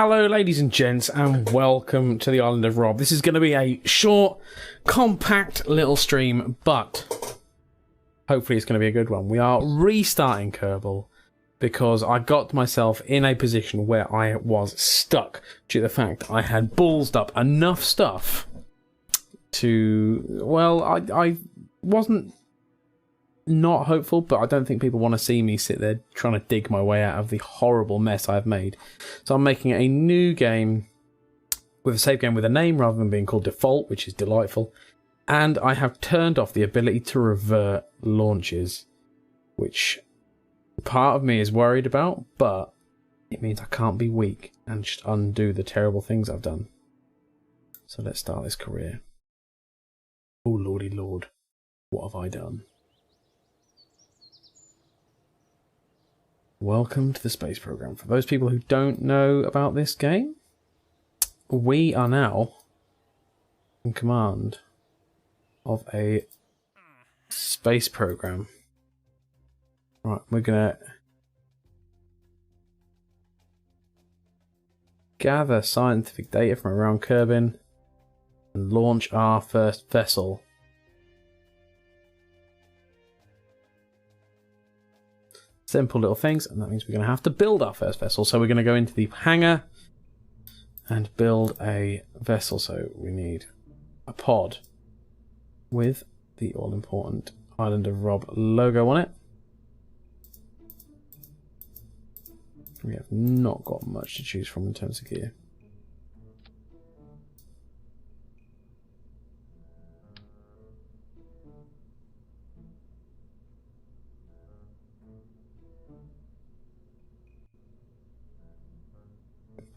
Hello ladies and gents, and welcome to the Island of Rob. This is going to be a short, compact little stream, but hopefully it's going to be a good one. We are restarting Kerbal because I got myself in a position where I was stuck due to the fact I had ballsed up enough stuff to, well, I wasn't not hopeful, but I don't think people want to see me sit there trying to dig my way out of the horrible mess I've made. So I'm making a new game with a save game with a name rather than being called default, which is delightful. And I have turned off the ability to revert launches, which part of me is worried about, but it means I can't be weak and just undo the terrible things I've done. So let's start this career. Oh lordy lord, what have I done? Welcome to the space program. For those people who don't know about this game, we are now in command of a space program. Right, we're gonna gather scientific data from around Kerbin and launch our first vessel. Simple little things, and that means we're going to have to build our first vessel. So we're going to go into the hangar and build a vessel. So we need a pod with the all-important Island of Rob logo on it. We have not got much to choose from in terms of gear.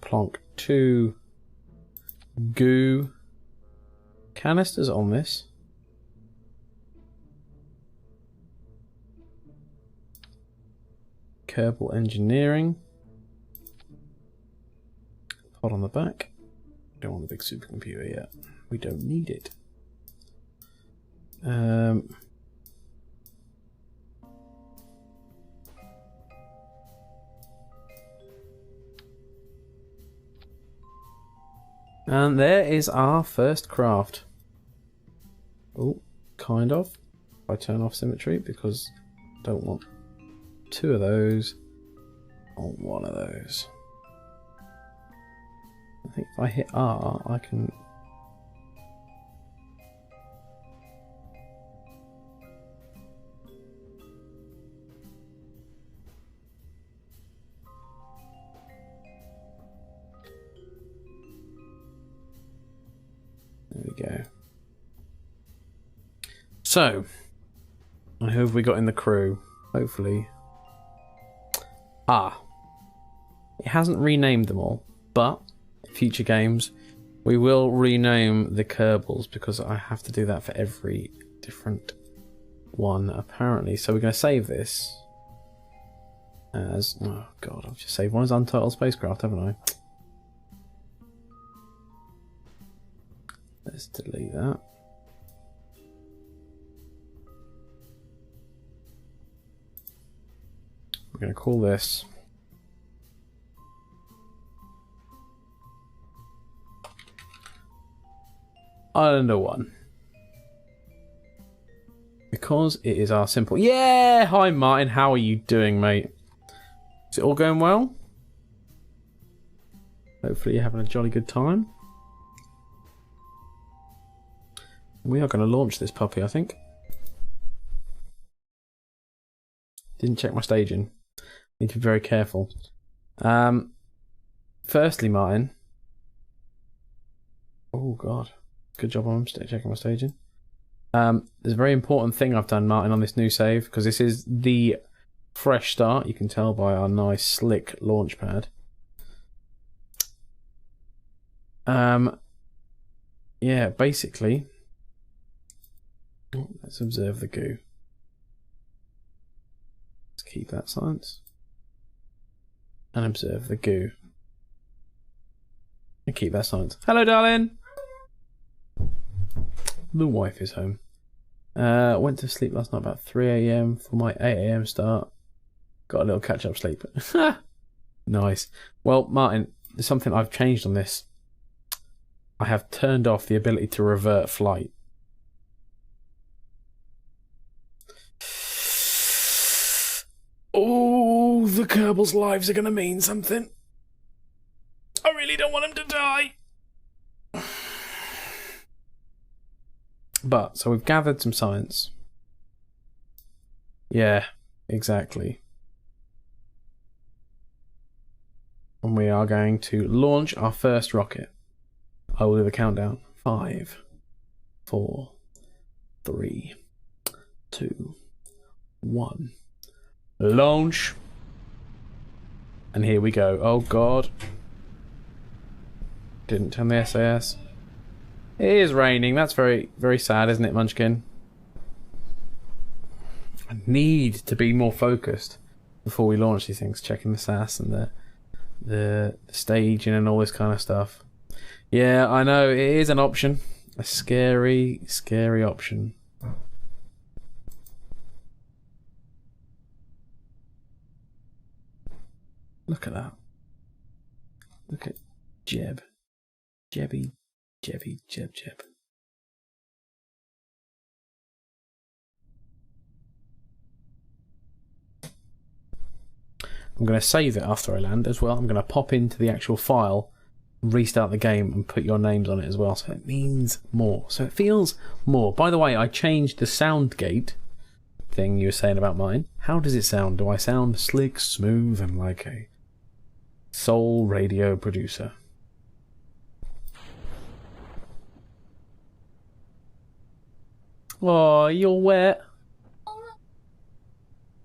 Plonk 2 goo canisters on this. Kerbal engineering. Pod on the back. Don't want a big supercomputer yet. We don't need it. And there is our first craft. Oh, kind of. I turn off symmetry because I don't want two of those. I want one of those. I think if I hit R, I can... There we go. So, who have we got in the crew? Hopefully. It hasn't renamed them all, but future games we will rename the Kerbals because I have to do that for every different one apparently. So we're going to save this as, oh god, I've just saved one as Untitled Spacecraft, haven't I? Let's delete that. We're going to call this E01 because it is our simple. Yeah, hi Martin, how are you doing, mate? Is it all going well? Hopefully you're having a jolly good time. We are going to launch this puppy, I think. Didn't check my staging. Need to be very careful. Firstly, Martin. Oh god, good job on checking my staging. There's a very important thing I've done, Martin, on this new save because this is the fresh start. You can tell by our nice slick launch pad. Yeah, basically. Let's observe the goo. Let's keep that silence. And observe the goo. And keep that silence. Hello, darling! The wife is home. Went to sleep last night about 3 AM for my 8 AM start. Got a little catch-up sleep. Nice. Well, Martin, there's something I've changed on this. I have turned off the ability to revert flight. Oh, the Kerbal's lives are going to mean something. I really don't want him to die. But, so we've gathered some science. Yeah, exactly. And we are going to launch our first rocket. I will do the countdown. 5, 4, 3, 2, 1. Launch. And here we go. Oh god. Didn't turn the SAS. It is raining. That's very, very sad, isn't it, Munchkin? I need to be more focused before we launch these things. Checking the SAS and the staging and all this kind of stuff. Yeah, I know. It is an option. A scary, scary option. Look at that. Look at Jeb. Jebby, Jebby, Jeb, Jeb. I'm going to save it after I land as well. I'm going to pop into the actual file, restart the game, and put your names on it as well. So it means more. So it feels more. By the way, I changed the sound gate thing you were saying about mine. How does it sound? Do I sound slick, smooth, and like a soul radio producer? Oh, you're wet.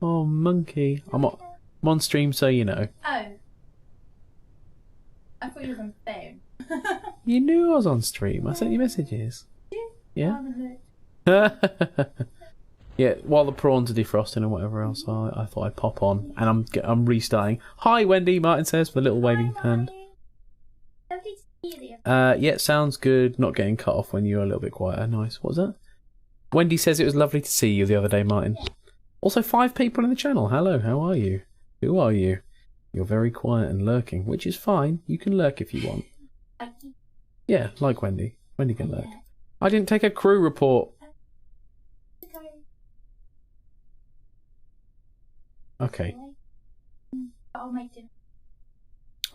Oh, monkey. I'm on stream, so you know. Oh. I thought you were on the phone. You knew I was on stream. I sent you messages. Yeah? Yeah, while the prawns are defrosting and whatever else, I thought I'd pop on. And I'm restarting. Hi, Wendy, Martin says, with a little waving hand. Lovely to see you. Yeah, sounds good. Not getting cut off when you're a little bit quieter. Nice. What was that? Wendy says it was lovely to see you the other day, Martin. Also, 5 people in the channel. Hello, how are you? Who are you? You're very quiet and lurking, which is fine. You can lurk if you want. Yeah, like Wendy. Wendy can lurk. I didn't take a crew report. Okay. I'll make dinner.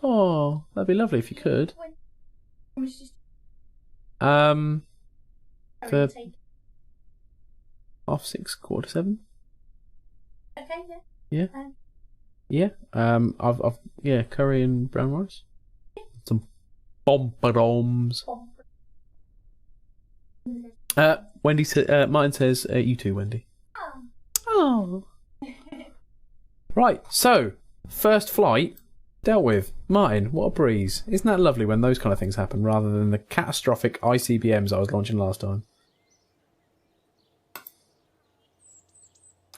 Oh, that'd be lovely if you could. For 6:30, 7:15. Okay, yeah. Yeah. I've yeah, curry and brown rice. Some bombadoms. Wendy Martin says you too, Wendy. Oh. Right, so first flight dealt with. Martin, what a breeze. Isn't that lovely when those kind of things happen rather than the catastrophic ICBMs I was launching last time?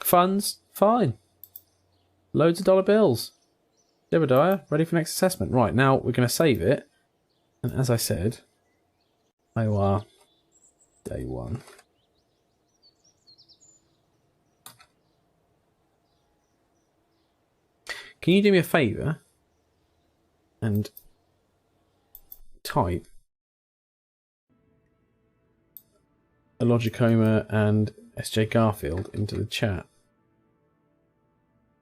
Funds, fine. Loads of dollar bills. Jebediah, ready for next assessment. Right, now we're going to save it. And as I said, IOR day 1. Can you do me a favour and type a Logicoma and SJ Garfield into the chat?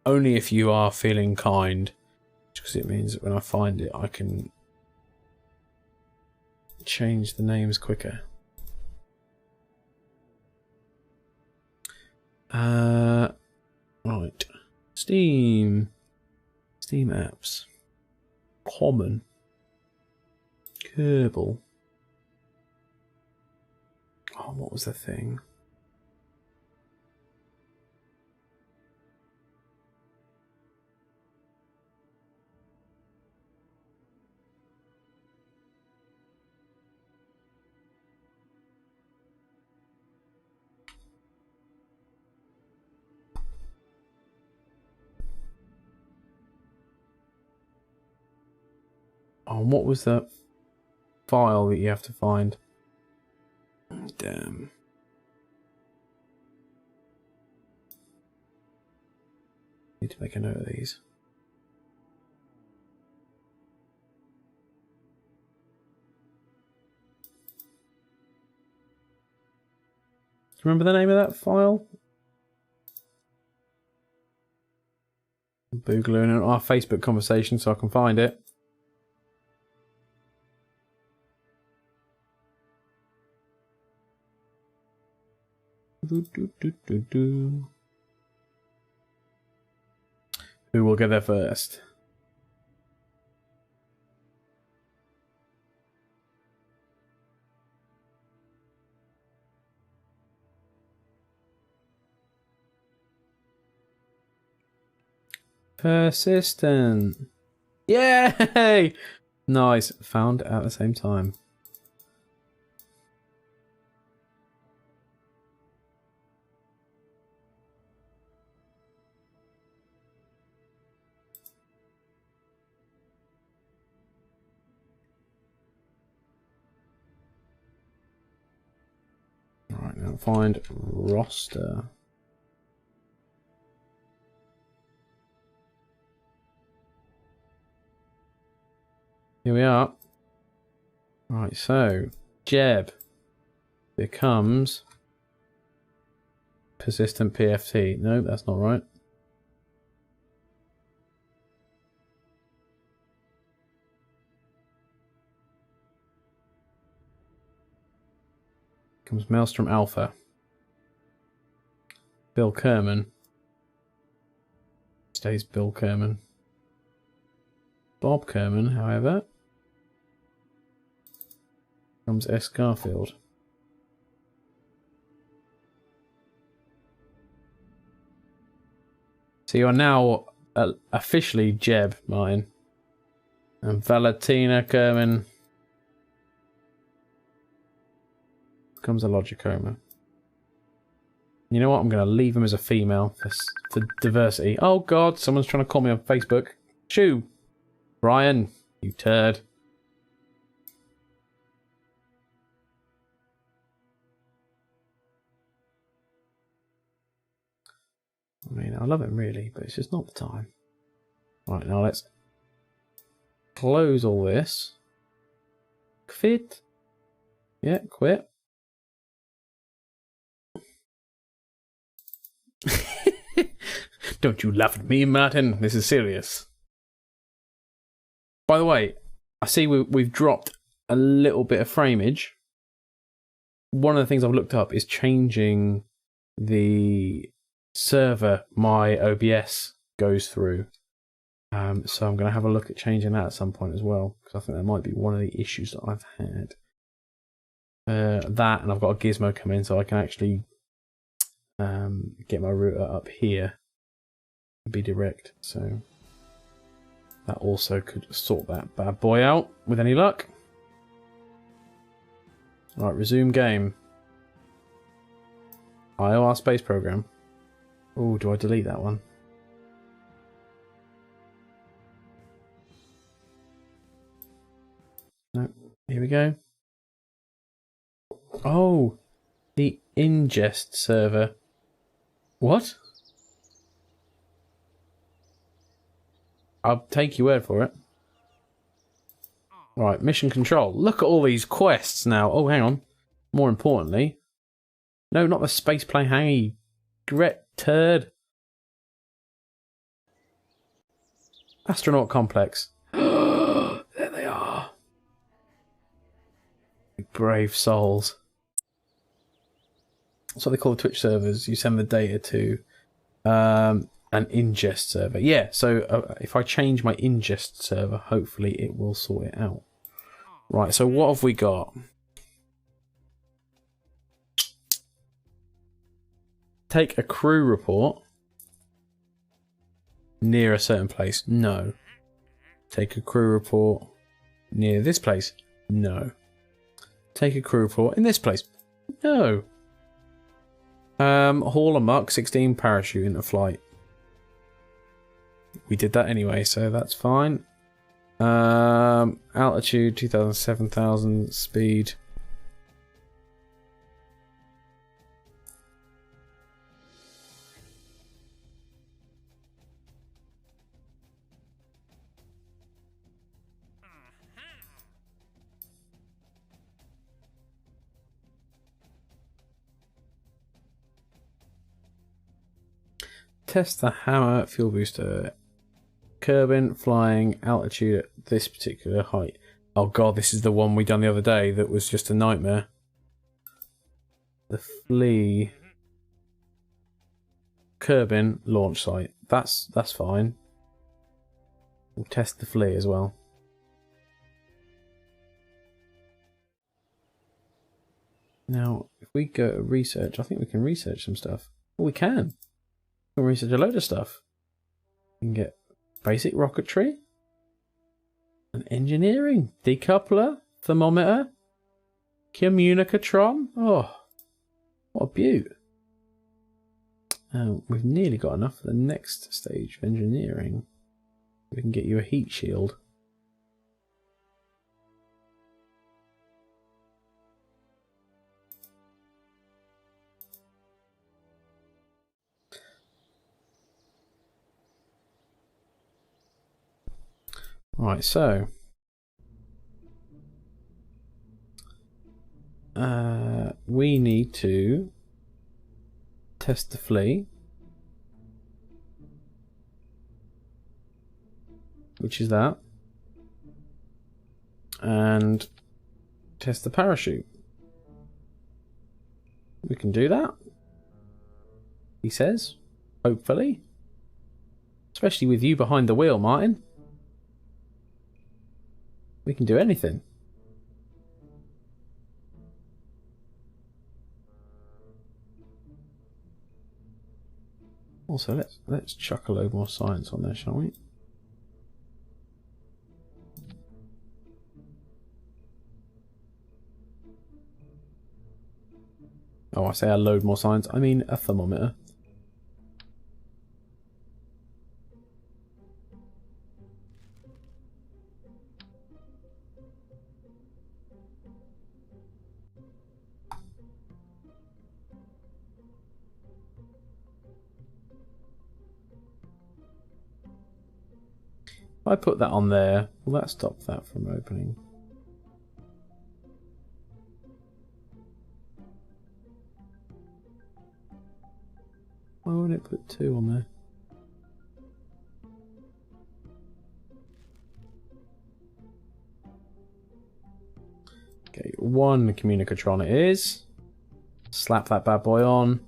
Only if you are feeling kind, because it means that when I find it I can change the names quicker. Right. Steam apps. Common. Kerbal. Oh, what was the thing? Oh, what was that file that you have to find? Damn. Need to make a note of these. you remember the name of that file? Boogaloo in our Facebook conversation so I can find it. Who will get there first? Persistent. Yay! Nice. Found at the same time. Alright, now find roster. Here we are. Right, so Jeb becomes persistent PFT. No, that's not right. Becomes Maelstrom Alpha. Bill Kerman. Stays Bill Kerman. Bob Kerman, however, becomes S. Garfield. So you are now officially Jeb, Martin. And Valentina Kerman becomes a Logicoma. You know what? I'm going to leave him as a female for diversity. Oh God, someone's trying to call me on Facebook. Shoo! Brian, you turd. I mean, I love him really, but it's just not the time. Right, now let's close all this. Quit. Yeah, quit. Don't you laugh at me, Martin. This is serious. By the way, I see we've dropped a little bit of frameage. One of the things I've looked up is changing the server my OBS goes through. So I'm going to have a look at changing that at some point as well, because I think that might be one of the issues that I've had. That, and I've got a gizmo come in so I can actually get my router up here and be direct. So that also could sort that bad boy out with any luck. Right, resume game. IOR space program. Oh, do I delete that one? No. Here we go. Oh, the ingest server. What? I'll take your word for it. Right, mission control. Look at all these quests now. Oh, hang on. More importantly. No, not the space plane hangy. Gret turd. Astronaut complex. There they are. Brave souls. That's what they call the Twitch servers. You send the data to an ingest server. Yeah, so if I change my ingest server, hopefully it will sort it out. Right, so what have we got? Take a crew report near a certain place. No. Take a crew report near this place. No. Take a crew report in this place. No. Haul a Mach 16 parachute into flight. We did that anyway, so that's fine. Altitude 2,000, 7,000, speed. test the hammer fuel booster. Kerbin flying altitude at this particular height. Oh god, this is the one we done the other day that was just a nightmare. The flea. Kerbin launch site. That's fine. We'll test the flea as well. Now, if we go to research, I think we can research some stuff. Well, we can. We can research a load of stuff. We can get basic rocketry, and engineering, decoupler, thermometer, communicatron. Oh, what a beaut. We've nearly got enough for the next stage of engineering. We can get you a heat shield. Right, so we need to test the flea, which is that, and test the parachute. We can do that, he says, hopefully, especially with you behind the wheel, Martin. We can do anything. Also, let's chuck a load more science on there, shall we? Oh, I say a load more science. I mean a thermometer. If I put that on there, will that stop that from opening? Why wouldn't it put 2 on there? Okay, 1 communicatron it is. Slap that bad boy on.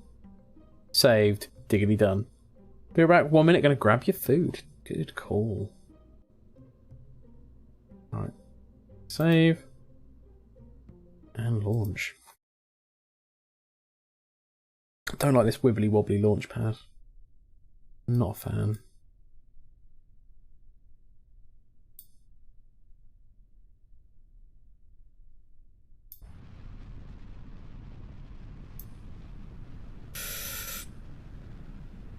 Saved. Diggity done. Be back 1 minute, gonna grab your food. Good call. Alright. Save. And launch. I don't like this wibbly wobbly launch pad. I'm not a fan.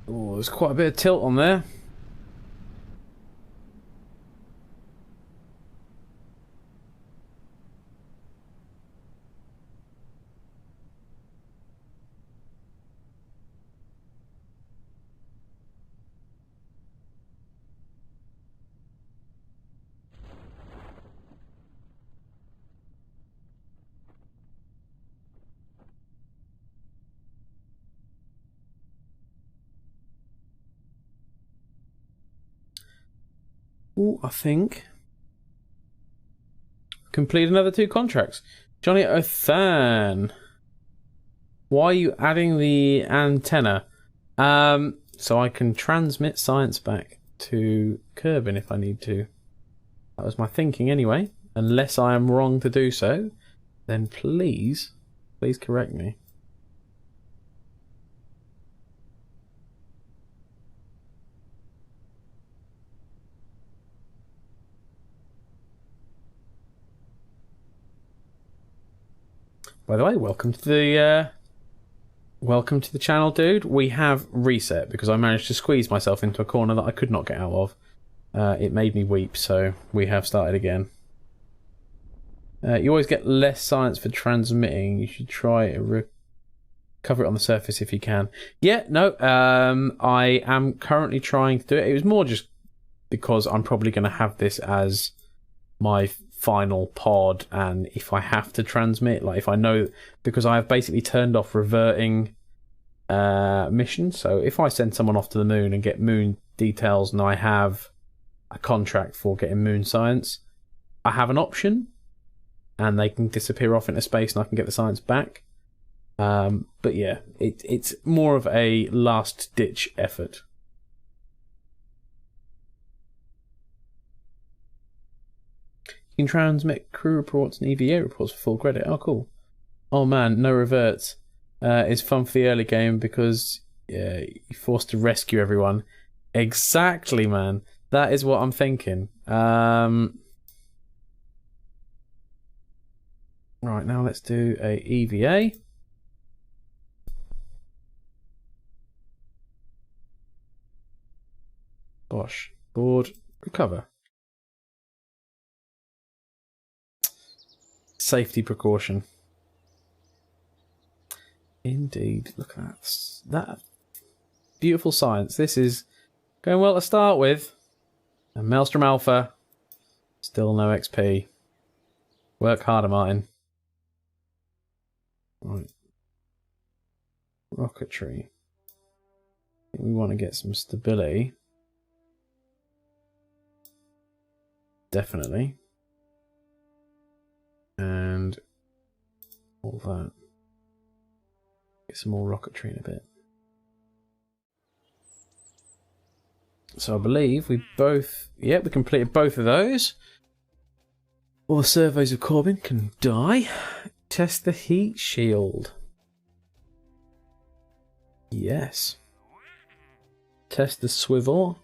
Oh, there's quite a bit of tilt on there. Oh, I think complete another 2 contracts. Johnny Othan, why are you adding the antenna? So I can transmit science back to Kerbin if I need to. That was my thinking anyway. Unless I am wrong to do so, then please correct me. By the way, welcome to the channel, dude. We have reset because I managed to squeeze myself into a corner that I could not get out of. It made me weep, so we have started again. You always get less science for transmitting. You should try to recover it on the surface if you can. Yeah, no, I am currently trying to do it. It was more just because I'm probably going to have this as my final pod, and if I have to transmit, like if I know, because I have basically turned off reverting mission. So if I send someone off to the moon and get moon details and I have a contract for getting moon science, I have an option and they can disappear off into space and I can get the science back. But yeah, it's more of a last ditch effort. You can transmit crew reports and EVA reports for full credit. Oh, cool. Oh man, no reverts. It's fun for the early game because you're forced to rescue everyone. Exactly, man. That is what I'm thinking. Right, now let's do a EVA. Bosh. Board. Recover. Safety precaution. Indeed. Look at that beautiful science. This is going well to start with. And Maelstrom Alpha. Still no XP. Work harder, Martin. Right. Rocketry. I think we want to get some stability. Definitely. And all that. Get some more rocketry in a bit. So I believe we both... Yep, we completed both of those. All the servos of Corbin can die. Test the heat shield. Yes. Test the swivel.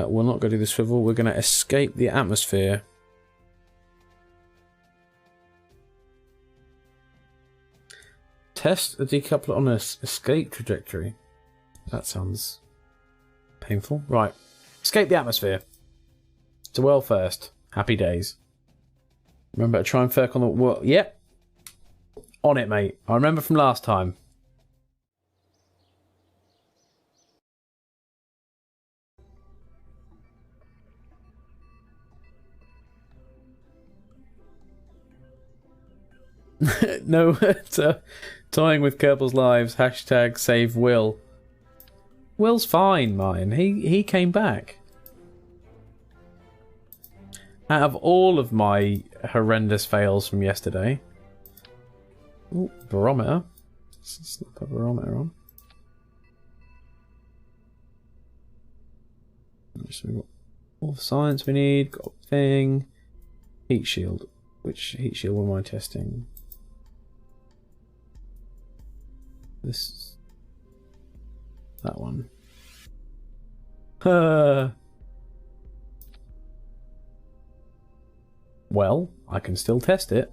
We're not going to do the swivel. We're going to escape the atmosphere. Test a decoupler on an escape trajectory. That sounds painful. Right. Escape the atmosphere. To well first. Happy days. Remember to try and furk on the... Well, yep. On it, mate. I remember from last time. No, toying with Kerbal's lives. Hashtag save Will. Will's fine, mine. He came back. Out of all of my horrendous fails from yesterday. Ooh, barometer. Let's slap a barometer on. So we've got all the science we need. Got a thing. Heat shield. Which heat shield am I testing? This. That one. Well, I can still test it.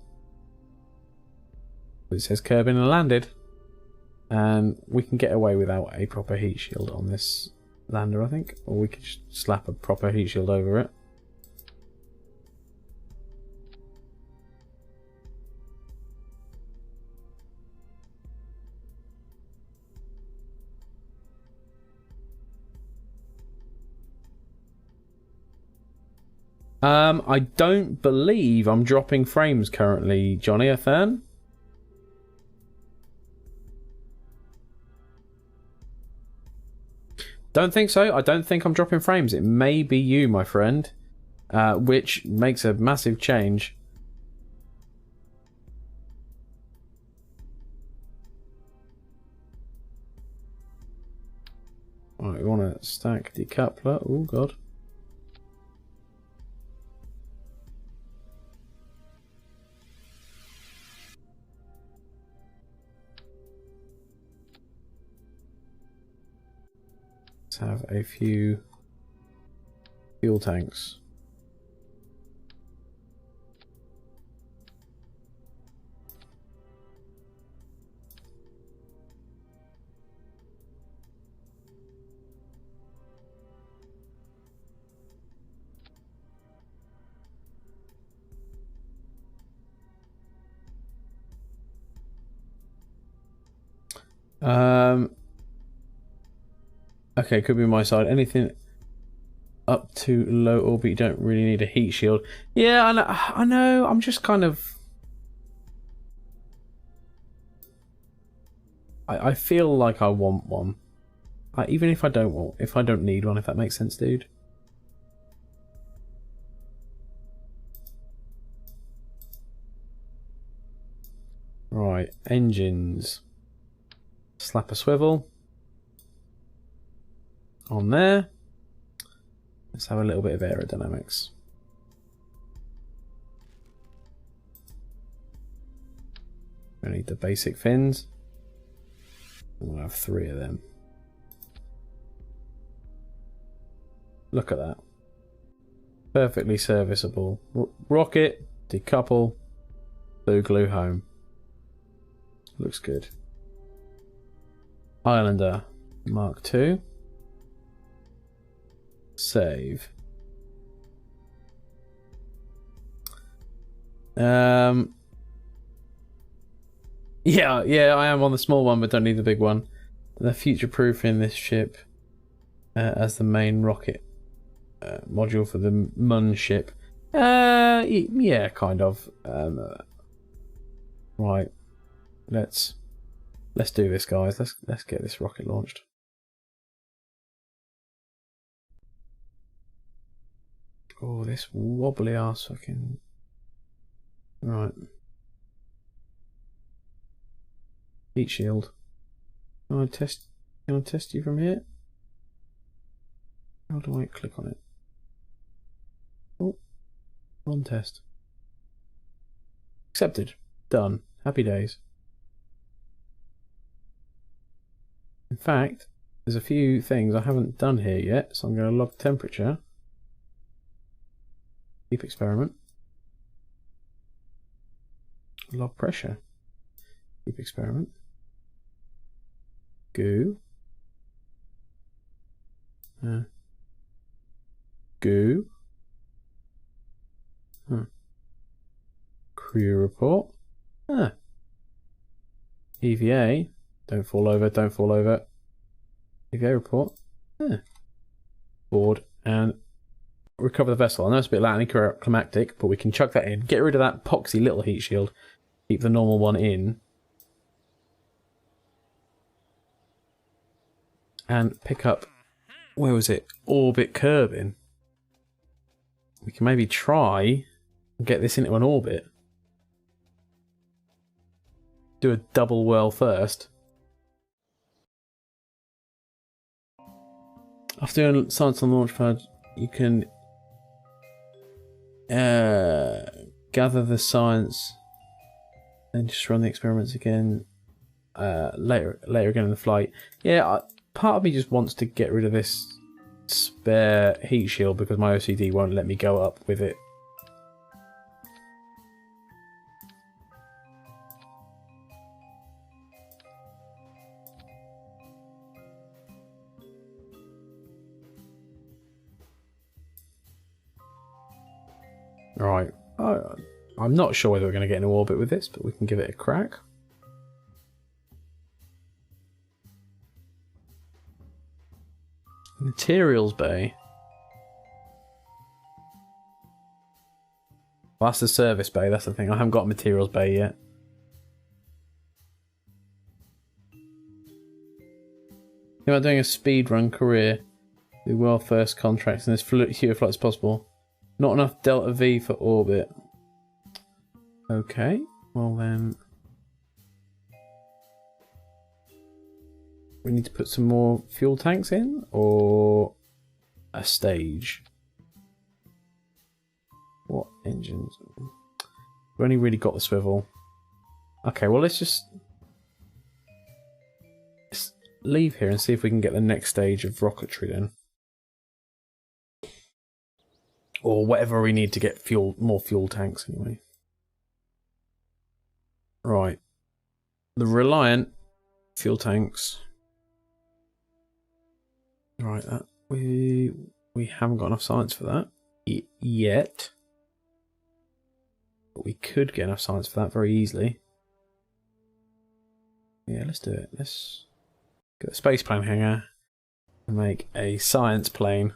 It says Kerbin and landed. And we can get away without a proper heat shield on this lander, I think. Or we could just slap a proper heat shield over it. I don't believe I'm dropping frames currently, Johnny Athan. Don't think so. I don't think I'm dropping frames. It may be you, my friend, which makes a massive change. Right, we want to stack decoupler. Oh, God. Have a few fuel tanks. Okay, could be my side. Anything? up to low orbit, you don't really need a heat shield. Yeah, I know. I'm just kind of... I feel like I want one. Even if I don't need one, if that makes sense, dude. Right, engines. Slap a swivel. On there. Let's have a little bit of aerodynamics. We need the basic fins. We'll have 3 of them. Look at that. Perfectly serviceable. Rocket, decouple, glue home. Looks good. Islander Mark II. Save. Yeah, I am on the small one, but don't need the big one. They're future-proofing this ship as the main rocket module for the Mun ship. Yeah, kind of. Right, let's do this, guys. Let's get this rocket launched. Oh, this wobbly ass fucking... Right. Heat shield. Can I test you from here? How do I click on it? Oh, on test. Accepted. Done. Happy days. In fact, there's a few things I haven't done here yet, so I'm going to log temperature. Keep experiment. Log pressure. Keep experiment. Goo. Goo. Crew report. EVA. Don't fall over, don't fall over. EVA report. Board and recover the vessel. I know it's a bit anticlimactic, but we can chuck that in. Get rid of that poxy little heat shield. Keep the normal one in. And pick up, where was it? Orbit Kerbin. We can maybe try and get this into an orbit. Do a double whirl first. After doing science on the launch pad, you can gather the science and just run the experiments again later again in the flight. Yeah, part of me just wants to get rid of this spare heat shield because my OCD won't let me go up with it. Right, I'm not sure whether we're going to get in orbit with this, but we can give it a crack. Materials bay. Well, that's the service bay, that's the thing. I haven't got a materials bay yet. Think about doing a speedrun career. Do well first contracts and as few flights as possible. Not enough Delta V for orbit. Okay, well then... We need to put some more fuel tanks in, or a stage. What engines? We've only really got the swivel. Okay, well let's leave here and see if we can get the next stage of rocketry then. Or whatever we need to get more fuel tanks anyway. Right. The Reliant fuel tanks. Right, that we haven't got enough science for that yet. But we could get enough science for that very easily. Yeah, let's do it. Let's get a space plane hangar and make a science plane.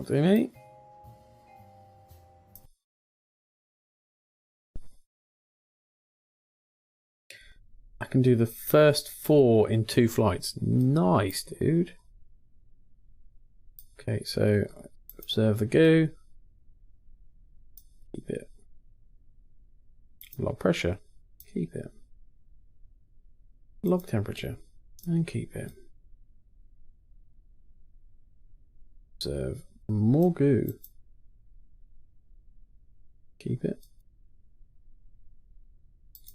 That'll do me. I can do the first 4 in 2 flights. Nice, dude. Okay, so observe the goo. Keep it. Log pressure. Keep it. Log temperature. And keep it. Observe more goo. Keep it.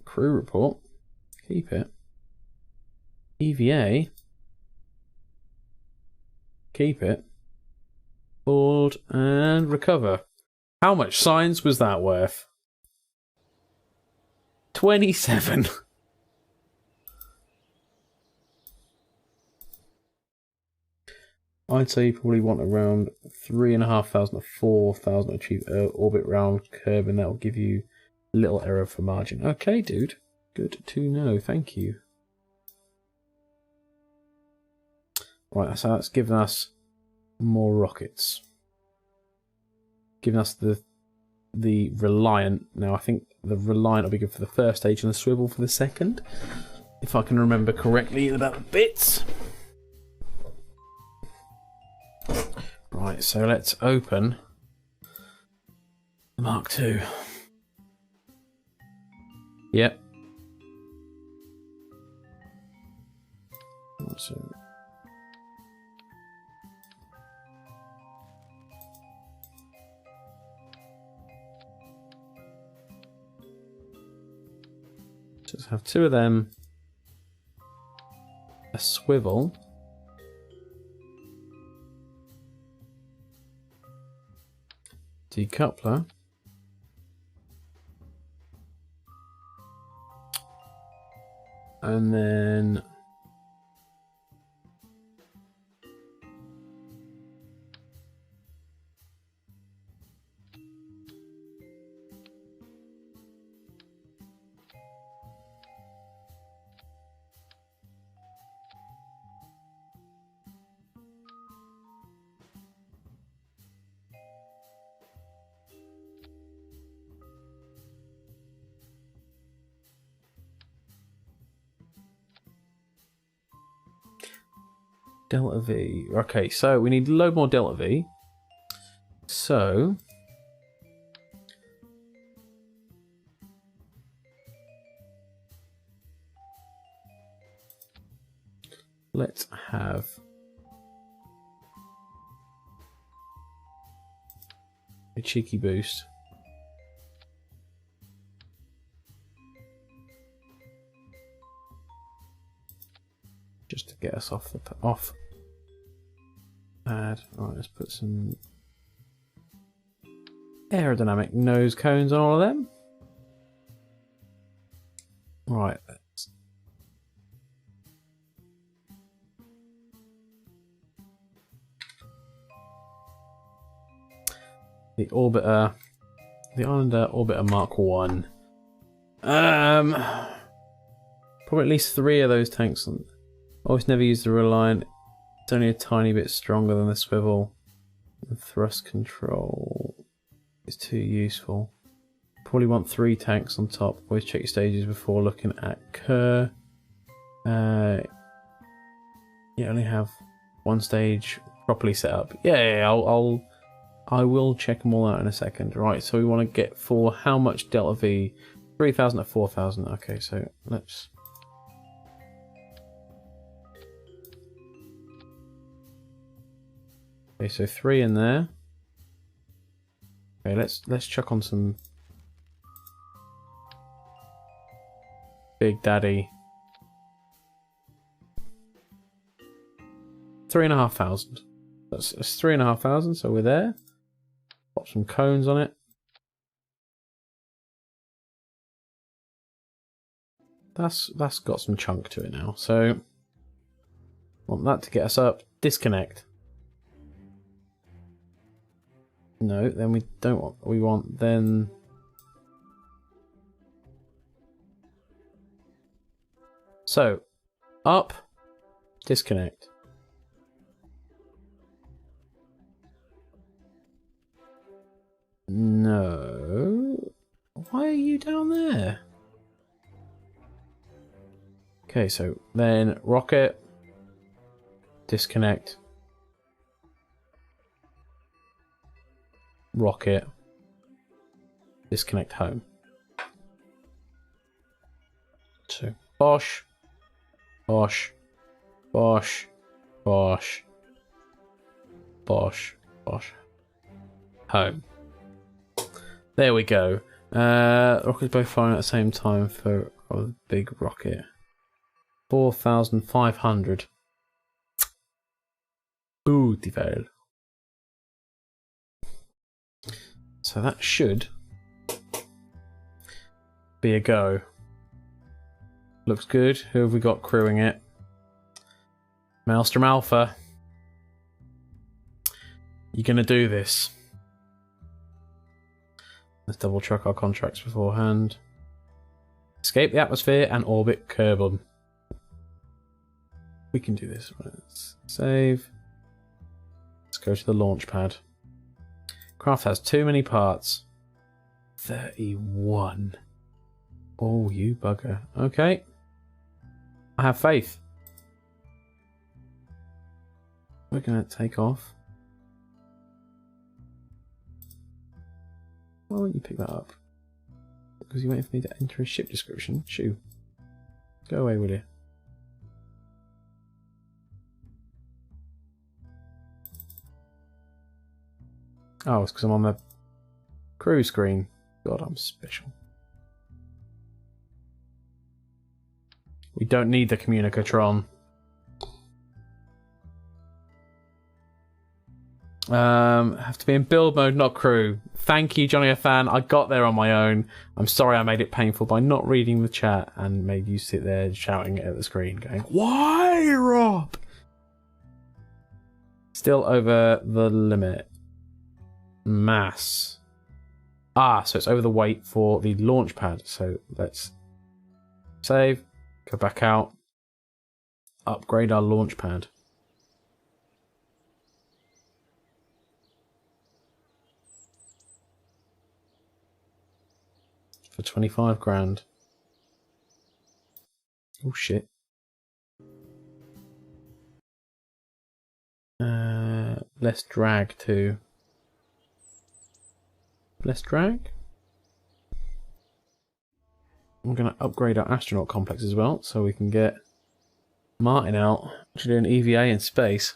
Crew report. Keep it. EVA. Keep it. Board and recover. How much science was that worth? 27. I'd say you probably want around 3,500 to 4,000 to achieve orbit round curve, and that will give you a little error for margin. Okay, dude. Good to know. Thank you. Right, so that's given us more rockets. Giving us the Reliant. Now, I think the Reliant will be good for the first stage and the Swivel for the second. If I can remember correctly about the bits. Right, so let's open Mark II. Yep. So just have 2 of them, a swivel, decoupler, and then Delta V. Okay, so we need a load more Delta V. So let's have a cheeky boost. Just to get us off the pad. Right, let's put some aerodynamic nose cones on all of them. Right. The Orbiter, the Islander Orbiter Mark 1. Probably at least 3 of those tanks. Always never use the Reliant. It's only a tiny bit stronger than the Swivel. The thrust control is too useful. Probably want 3 tanks on top. Always check your stages before looking at Kerr. You only have 1 stage properly set up. Yeah, I will check them all out in a second. Right, so we want to get for how much Delta V? 3,000 to 4,000. Okay, so let's. Okay, so 3 in there. Okay, let's chuck on some Big Daddy. 3,500. That's 3,500. So we're there. Pop some cones on it. That's got some chunk to it now. So want that to get us up. Disconnect. No, then we don't want. We want then. So, up, disconnect. No. Why are you down there? Okay, so then rocket, disconnect, rocket, disconnect home. So bosh, bosh, bosh, bosh, bosh, bosh, home. There we go. Rockets both firing at the same time for a big rocket. 4,500. Beautiful. So that should be a go. Looks good. Who have we got crewing it? Maelstrom Alpha. You're gonna do this. Let's double check our contracts beforehand. Escape the atmosphere and orbit Kerbal. We can do this. Let's save. Let's go to the launch pad. Craft has too many parts. 31. Oh, you bugger. Okay. I have faith. We're going to take off. Why won't you pick that up? Because you're waiting for me to enter a ship description. Shoo. Go away, will you? Oh, it's because I'm on the crew screen. God, I'm special. We don't need the communicatron. Have to be in build mode, not crew. Thank you, Johnny a fan. I got there on my own. I'm sorry I made it painful by not reading the chat and made you sit there shouting at the screen, going, "Why, Rob?" Still over the limit. Mass. Ah, so it's over the weight for the launch pad. So let's save, go back out, upgrade our launch pad. For 25 grand. Oh shit. Less drag too. Less drag? I'm going to upgrade our astronaut complex as well, so we can get Martin out to do an EVA in space.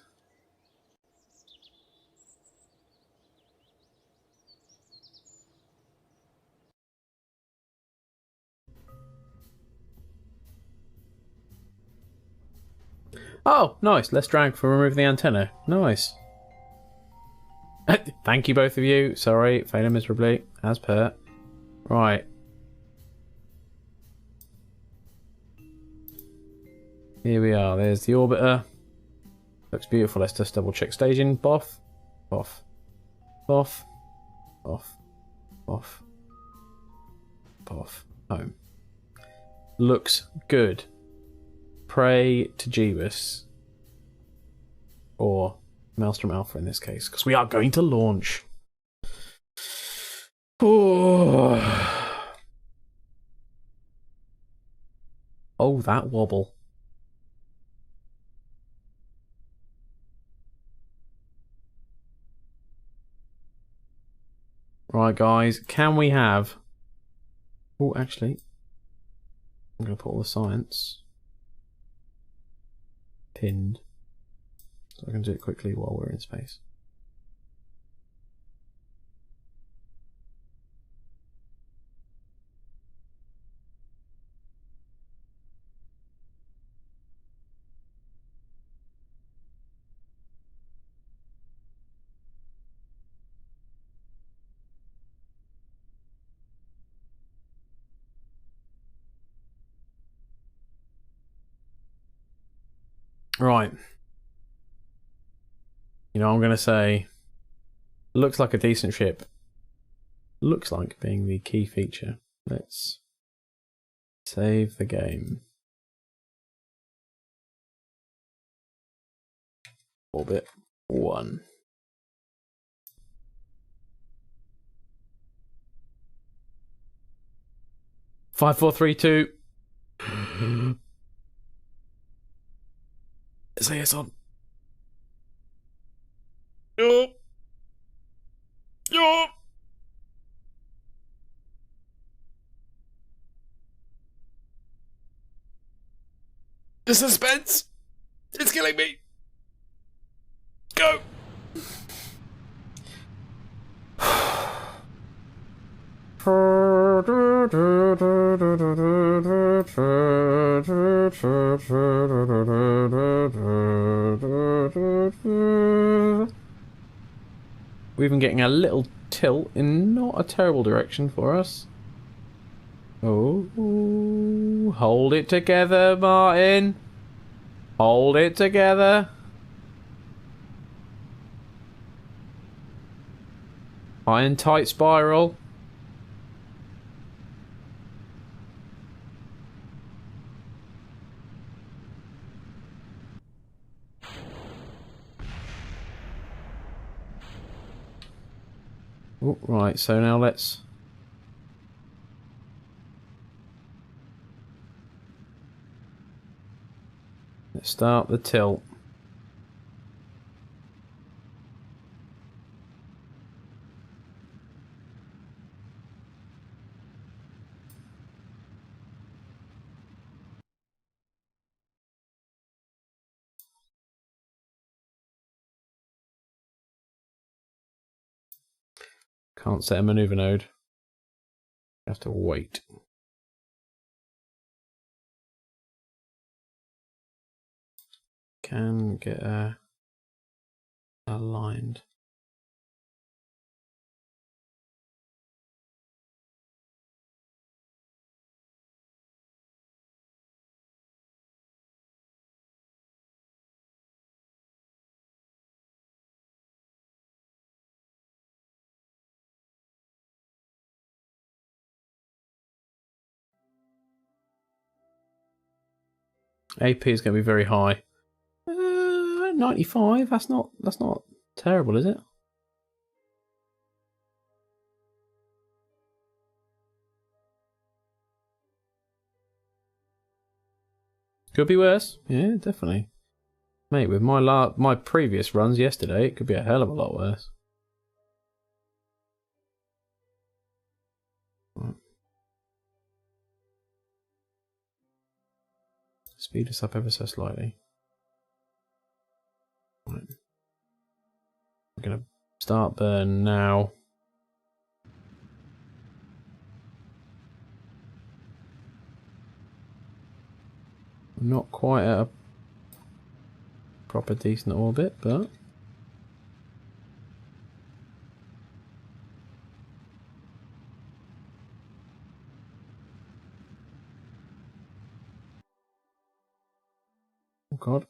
Oh, nice. Less drag for removing the antenna. Nice. Thank you, both of you. Sorry, failing miserably, as per. Right. Here we are. There's the orbiter. Looks beautiful. Let's just double check staging. Boff. Boff. Boff. Boff. Boff. Boff. Home. Looks good. Pray to Jeebus. Or Maelstrom Alpha in this case. Because we are going to launch. Oh. Oh, that wobble. Right, guys. Can we have... Oh, actually... I'm going to put all the science... pinned. So I can do it quickly while we're in space. Right. You know, I'm going to say... Looks like a decent ship. Looks like being the key feature. Let's... save the game. Orbit 1. 5, 4, 3, 2. Say yes on. Yup. Yup. The suspense. It's killing me. Go. We're even getting a little tilt in not a terrible direction for us. Oh, hold it together, Martin. Hold it together. Iron tight spiral. Oh, right, so now let's start the tilt. Can't set a maneuver node. Have to wait. Can get aligned. AP is going to be very high. 95. That's not terrible, is it? Could be worse. Yeah, definitely. Mate, with my previous runs yesterday, it could be a hell of a lot worse. Right. Speed us up ever so slightly. Right. We're going to start burn now. Not quite at a proper decent orbit, but oh god.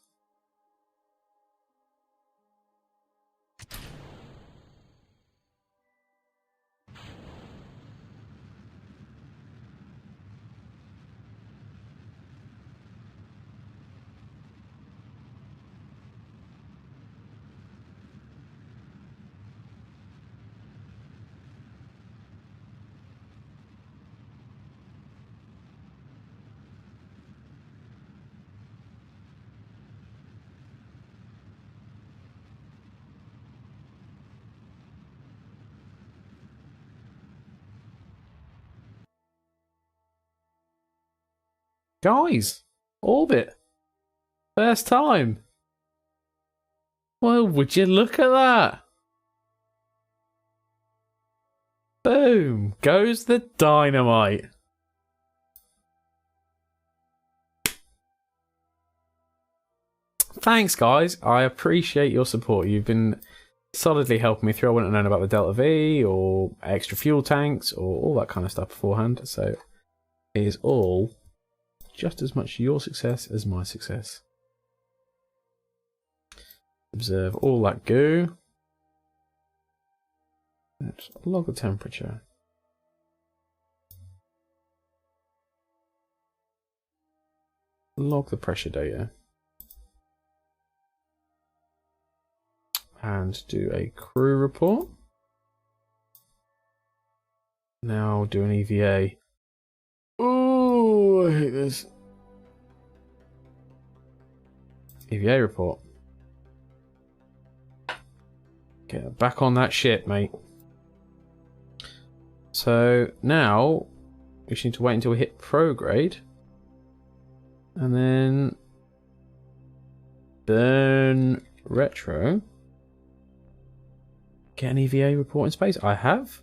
Guys, orbit. First time. Well, would you look at that? Boom! Goes the dynamite. Thanks, guys. I appreciate your support. You've been solidly helping me through. I wouldn't have known about the Delta V or extra fuel tanks or all that kind of stuff beforehand. So it is all just as much your success as my success. Observe all that goo. Let's log the temperature. Log the pressure data. And do a crew report. Now do an EVA. Ooh! Oh, I hate this. EVA report. Get back on that shit, mate. So now we just need to wait until we hit prograde. And then burn retro. Get an EVA report in space. I have.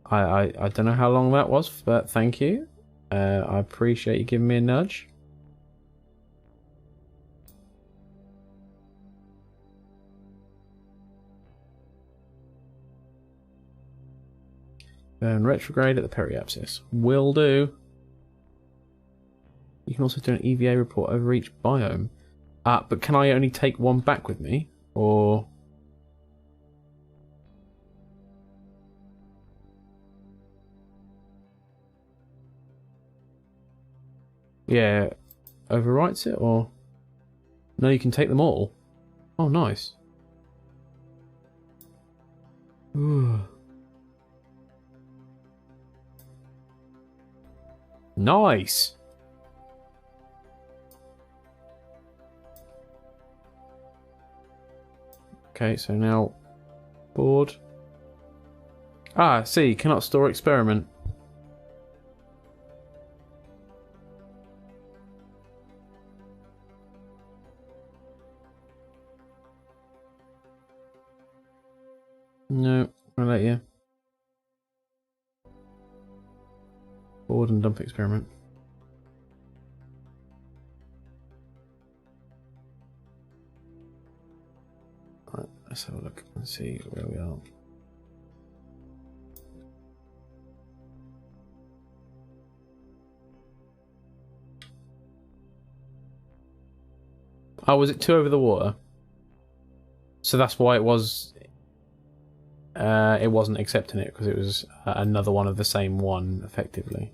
I don't know how long that was, but thank you. I appreciate you giving me a nudge. Burn retrograde at the periapsis. Will do. You can also do an EVA report over each biome. But can I only take one back with me? Or... yeah, overwrites it, or... no, you can take them all. Oh, nice. Nice! Okay, so now... board. Ah, see, cannot store experiment. No, I'll let you. Board and dump experiment. Right, let's have a look and see where we are. Oh, was it 2 over the water? So that's why it was... it wasn't accepting it, because it was another one of the same one, effectively.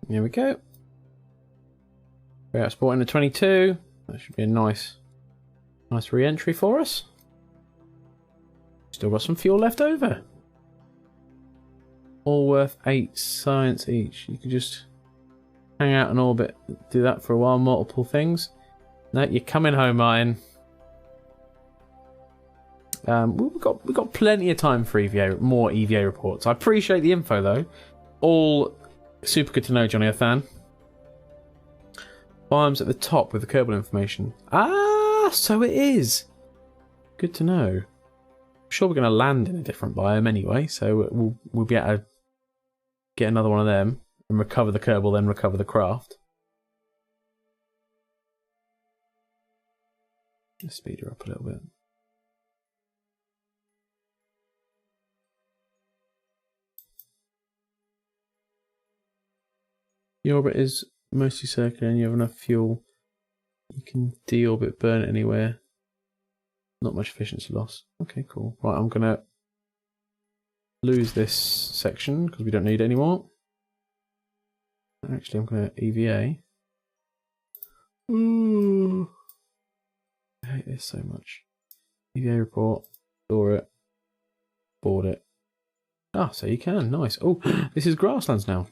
Here we go. We're exporting the 22. That should be a nice re-entry for us. Still got some fuel left over. All worth 8 science each. You could just hang out in orbit, do that for a while, multiple things. No, you're coming home, Martin. We've got plenty of time for more EVA reports. I appreciate the info though. All super good to know, Johnny Athan. Biomes at the top with the Kerbal information. Ah, so it is. Good to know. I'm sure we're going to land in a different biome anyway, so we'll be able to get another one of them and recover the Kerbal, then recover the craft. Let's speed her up a little bit. The orbit is mostly circular and you have enough fuel. You can deorbit, burn it anywhere. Not much efficiency loss. Okay, cool. Right, I'm going to lose this section because we don't need it anymore. Actually, I'm going to EVA. Ooh. I hate this so much. EVA report. Store it. Board it. Ah, so you can. Nice. Oh, this is grasslands now.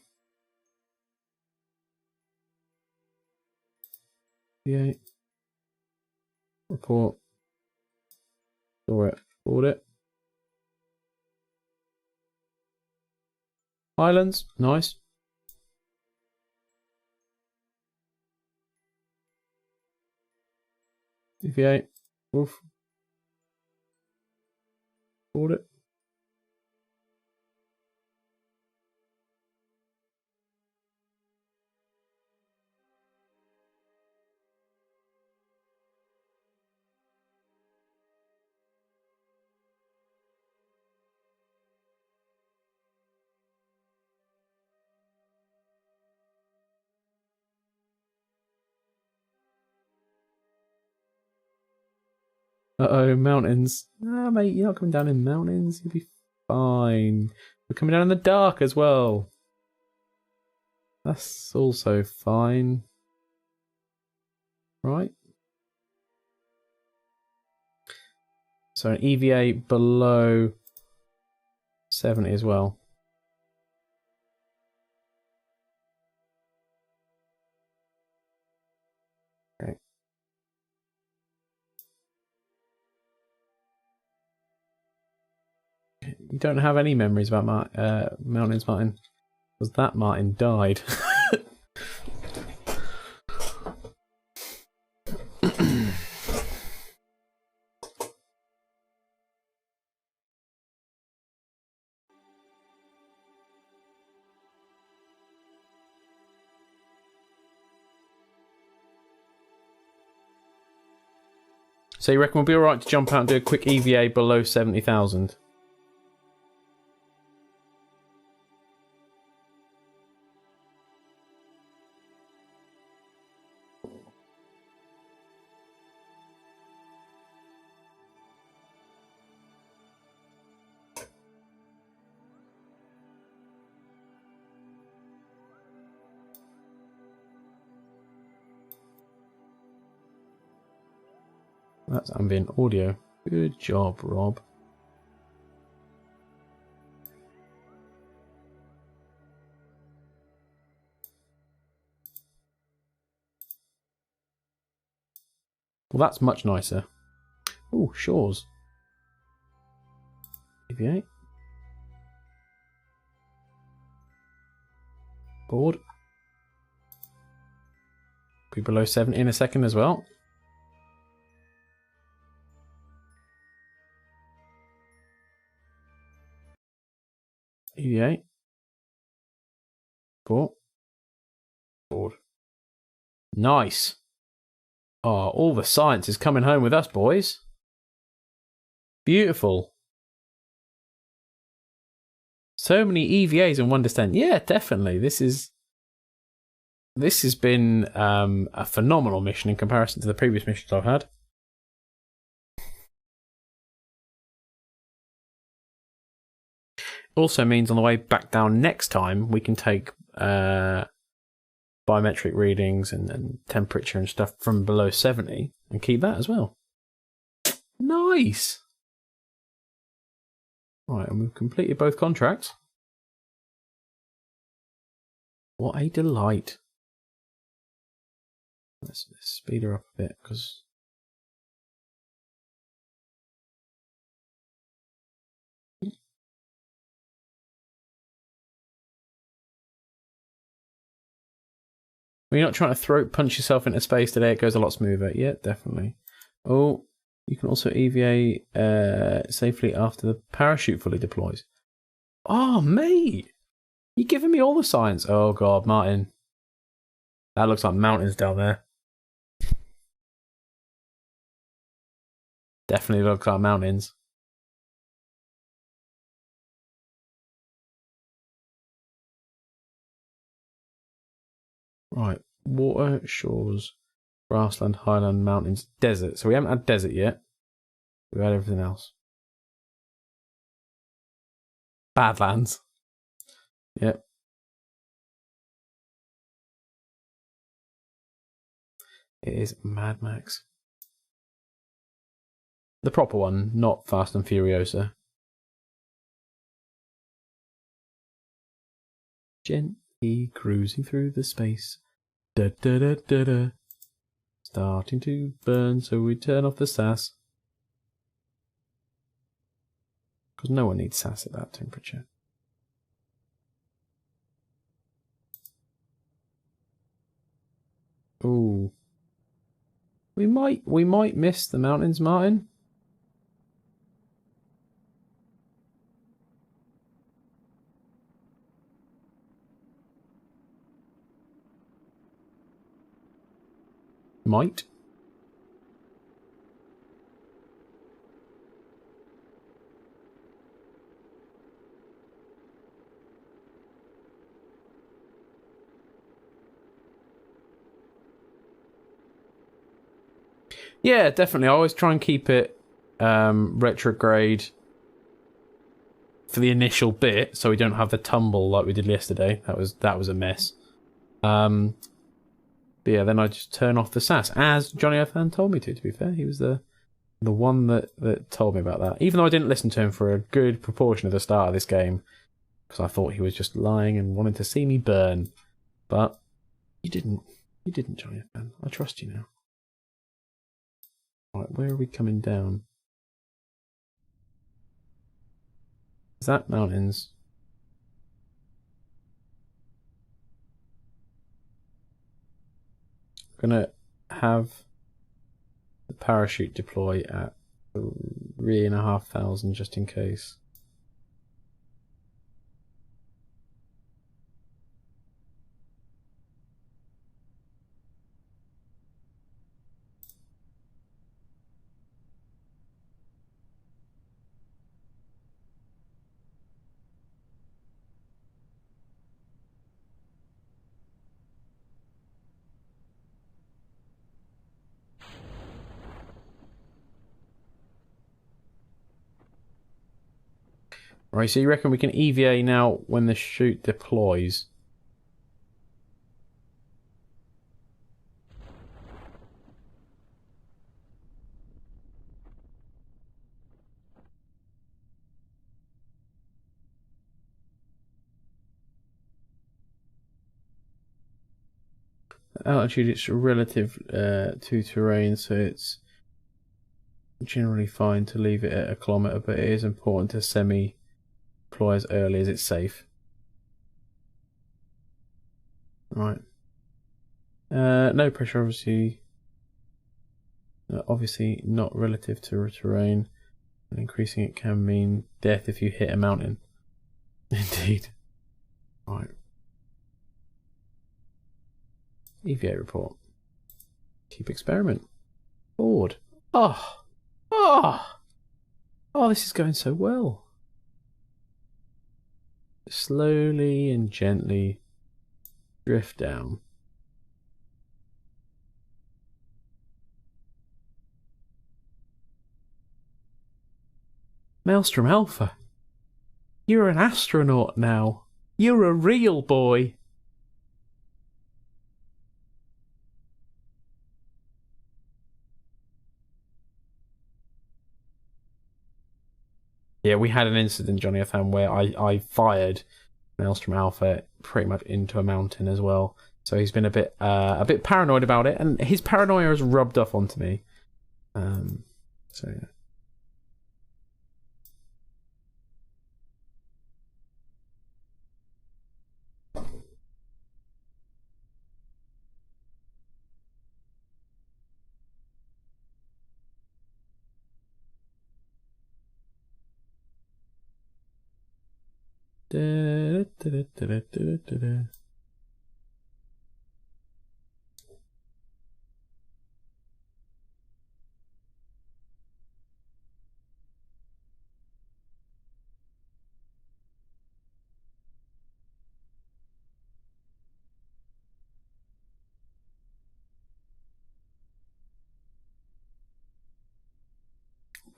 EVA. Report. Store it. Board it. Islands. Nice. EVA. Wolf. Board it. Uh-oh, mountains. Ah, mate, you're not coming down in mountains. You'll be fine. We're coming down in the dark as well. That's also fine. Right. So an EVA below 70 as well. Okay. You don't have any memories about mountains, Martin? Because that Martin died. So you reckon we'll be alright to jump out and do a quick EVA below 70,000? That's ambient audio. Good job, Rob. Well, that's much nicer. Ooh, shores. EVA. Board. Be below 70 in a second as well. EVA. Board. Board. Nice. Oh, all the science is coming home with us, boys. Beautiful. So many EVAs in one descent. Yeah, definitely. This has been a phenomenal mission in comparison to the previous missions I've had. Also means on the way back down next time we can take biometric readings and temperature and stuff from below 70 and keep that as well. Nice. Right, and we've completed both contracts. What a delight. Let's speed her up a bit because when you're not trying to throat punch yourself into space today, it goes a lot smoother. Yeah, definitely. Oh, you can also EVA safely after the parachute fully deploys. Oh, mate! You're giving me all the science. Oh, God, Martin. That looks like mountains down there. Definitely looks like mountains. Right. Water, shores, grassland, highland, mountains, desert. So we haven't had desert yet. We've had everything else. Badlands. Yep. It is Mad Max. The proper one, not Fast and Furiosa. Gently cruising through the space. Da da da da da. Starting to burn, so we turn off the sass. Because no one needs sass at that temperature. Ooh. We might miss the mountains, Martin. Might. Yeah, definitely. I always try and keep it retrograde for the initial bit, so we don't have the tumble like we did yesterday. That was a mess. But yeah, then I just turn off the SAS, as Johnny O'Fan told me to be fair. He was the one that told me about that. Even though I didn't listen to him for a good proportion of the start of this game, because I thought he was just lying and wanted to see me burn. But you didn't. You didn't, Johnny O'Fan. I trust you now. Right, where are we coming down? Is that mountains? Gonna have the parachute deploy at 3,500 just in case. Right, so you reckon we can EVA now when the chute deploys? Altitude, it's relative to terrain, so it's generally fine to leave it at 1 kilometre, but it is important to semi-deploy as early as it's safe. Right. No pressure, obviously. Obviously not relative to terrain. And increasing it can mean death if you hit a mountain. Indeed. Right. EVA report. Keep experiment. Forward. Oh. Oh. Oh, this is going so well. Slowly and gently drift down. Maelstrom Alpha, you're an astronaut now. You're a real boy. Yeah, we had an incident, Johnny O'Fan, where I fired Maelstrom Alpha pretty much into a mountain as well. So he's been a bit paranoid about it, and his paranoia has rubbed off onto me. So yeah. Da, da, da, da, da, da.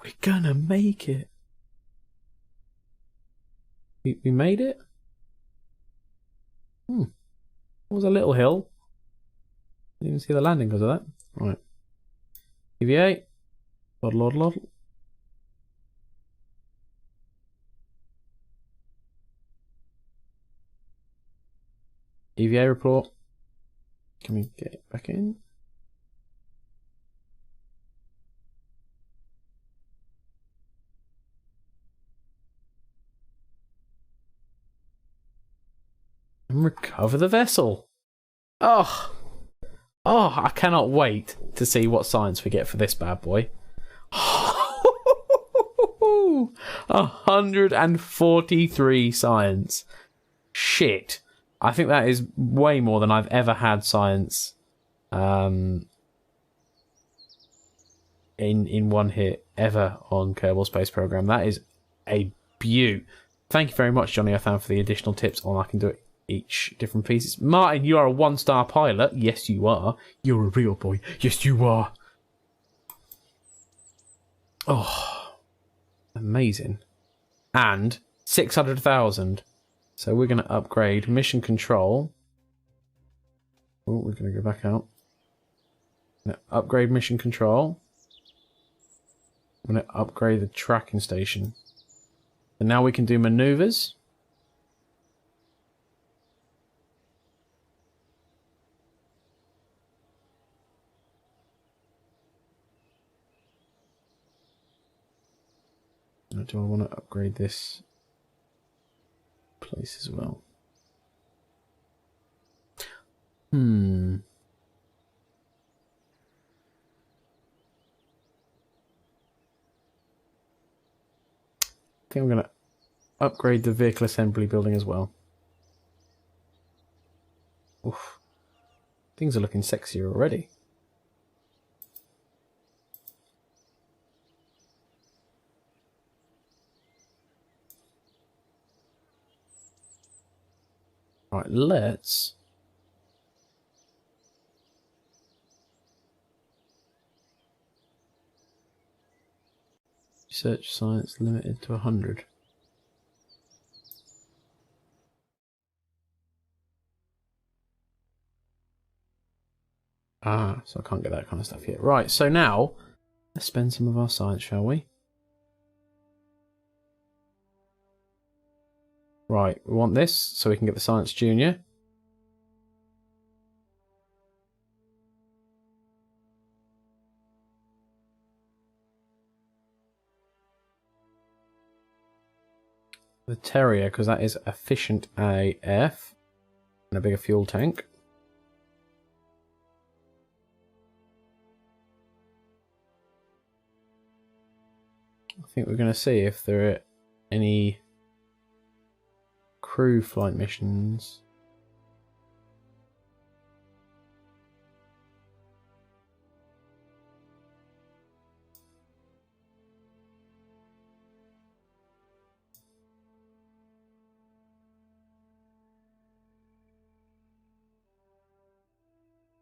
We're gonna make it. We made it? It was a little hill. Didn't even see the landing because of that. Right. EVA. Loddle. EVA report. Can we get it back in? And recover the vessel. Oh, I cannot wait to see what science we get for this bad boy. 143 science. Shit. I think that is way more than I've ever had science in one hit ever on Kerbal Space Program. That is a beaut. Thank you very much, Johnny O'Fan, for the additional tips on I can do it each different pieces. Martin, you are a 1-star pilot. Yes, you are. You're a real boy. Yes, you are. Oh, amazing. And 600,000. So we're going to upgrade mission control. Oh, we're going to go back out. Upgrade mission control. I'm going to upgrade the tracking station. And now we can do maneuvers. Or do I want to upgrade this place as well? I think I'm going to upgrade the vehicle assembly building as well. Oof. Things are looking sexier already. Right, let's... Research science limited to 100. Ah, so I can't get that kind of stuff yet. Right, so now, let's spend some of our science, shall we? Right, we want this, so we can get the Science Junior. The Terrier, because that is efficient AF. And a bigger fuel tank. I think we're going to see if there are any crew flight missions.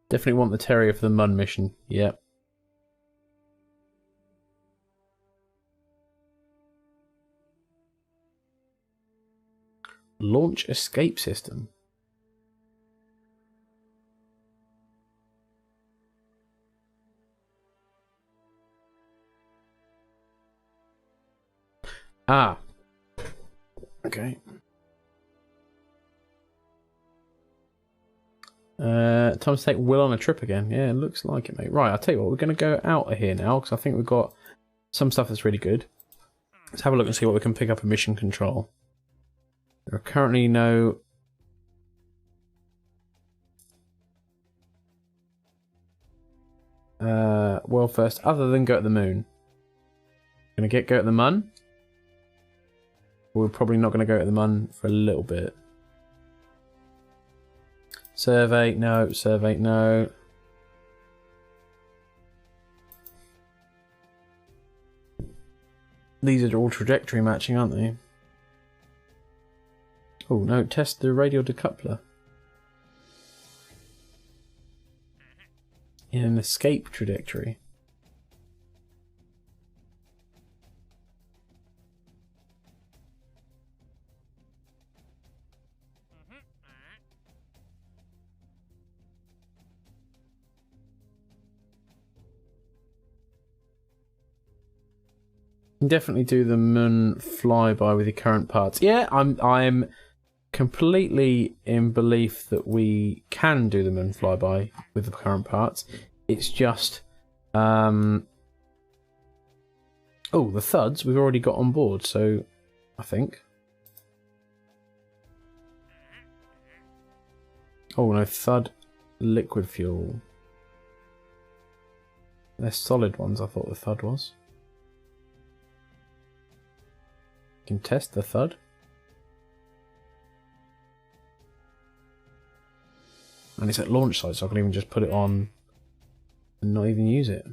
Definitely want the Terrier for the Mun mission. Yep. Launch escape system. Ah. Okay. Time to take Will on a trip again. Yeah, it looks like it, mate. Right, I'll tell you what, we're going to go out of here now, because I think we've got some stuff that's really good. Let's have a look and see what we can pick up in mission control. There are currently no... world first, other than go to the moon. Going to go to the Mun. We're probably not going to go to the Mun for a little bit. Survey, no. Survey, no. These are all trajectory matching, aren't they? Oh, no. Test the radial decoupler. In an escape trajectory. You can definitely do the Mun flyby with your current parts. Yeah, I'm completely in belief that we can do the Mun flyby with the current parts. It's just oh, the thuds we've already got on board, so I think. Oh no, thud liquid fuel. They're solid ones, I thought the thud was. Can test the thud. And it's at launch site, so I can even just put it on and not even use it.